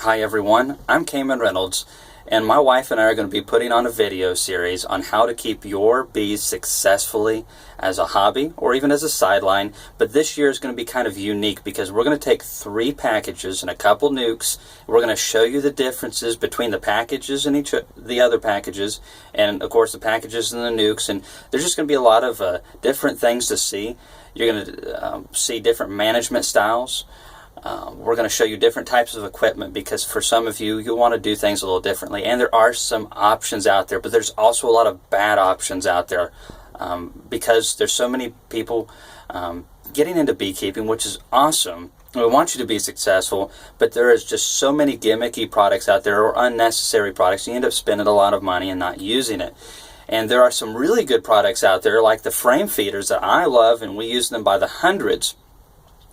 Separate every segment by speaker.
Speaker 1: Hi everyone, I'm Kamon Reynolds, and my wife and I are going to be putting on a video series on how to keep your bees successfully as a hobby or even as a sideline. But this year is going to be kind of unique because we're going to take 3 packages and a couple nukes. We're going to show you the differences between the packages and the other packages, and of course the packages and the nukes. And there's just going to be a lot of different things to see. You're going to see different management styles. We're going to show you different types of equipment because for some of you, you'll want to do things a little differently. And there are some options out there, but there's also a lot of bad options out there because there's so many people getting into beekeeping, which is awesome. We want you to be successful, but there is just so many gimmicky products out there or unnecessary products. You end up spending a lot of money and not using it. And there are some really good products out there like the frame feeders that I love, and we use them by the hundreds.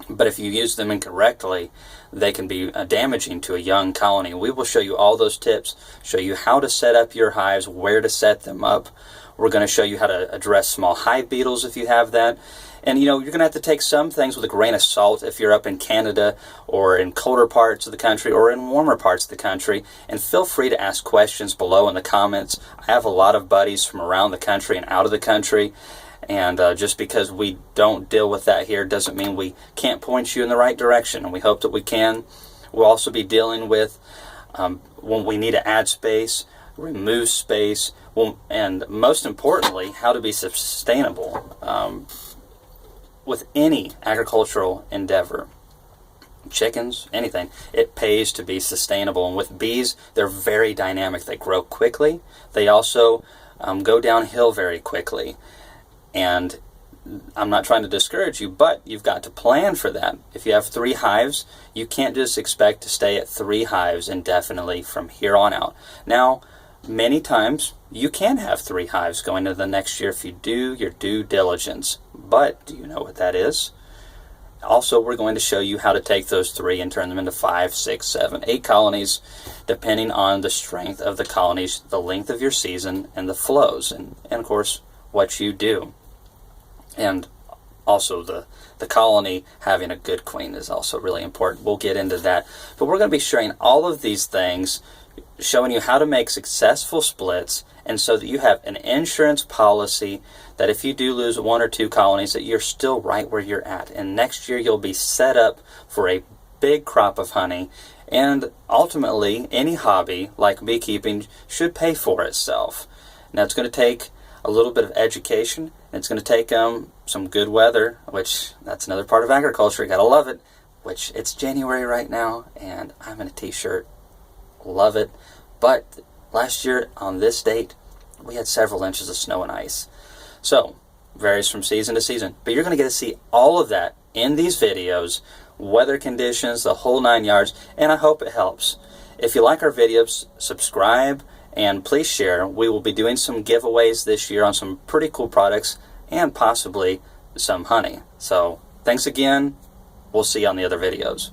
Speaker 1: But if you use them incorrectly, they can be damaging to a young colony. We will show you all those tips, show you how to set up your hives, where to set them up. We're going to show you how to address small hive beetles if you have that. And you know, you're going to have to take some things with a grain of salt if you're up in Canada or in colder parts of the country or in warmer parts of the country. And feel free to ask questions below in the comments. I have a lot of buddies from around the country and out of the country. And just because we don't deal with that here doesn't mean we can't point you in the right direction, and we hope that we can. We'll also be dealing with when we need to add space, remove space, and most importantly, how to be sustainable with any agricultural endeavor. Chickens, anything, it pays to be sustainable. And with bees, they're very dynamic. They grow quickly. They also go downhill very quickly. And I'm not trying to discourage you, but you've got to plan for that. If you have 3 hives, you can't just expect to stay at 3 hives indefinitely from here on out. Now, many times you can have 3 hives going into the next year if you do your due diligence. But do you know what that is? Also, we're going to show you how to take those 3 and turn them into 5, 6, 7, 8 colonies, depending on the strength of the colonies, the length of your season, and the flows, and of course, what you do. And also the colony having a good queen is also really important. We'll get into that. But we're going to be sharing all of these things, showing you how to make successful splits, and so that you have an insurance policy that if you do lose 1 or 2 colonies, that you're still right where you're at. And next year you'll be set up for a big crop of honey. And ultimately, any hobby like beekeeping should pay for itself. Now, it's going to take a little bit of education. It's going to take some good weather, which that's another part of agriculture. You got to love it, which it's January right now, and I'm in a t-shirt. Love it. But last year on this date, we had several inches of snow and ice. So, varies from season to season. But you're going to get to see all of that in these videos, weather conditions, the whole 9 yards, and I hope it helps. If you like our videos, subscribe, and please share. We will be doing some giveaways this year on some pretty cool products and possibly some honey. So thanks again. We'll see you on the other videos.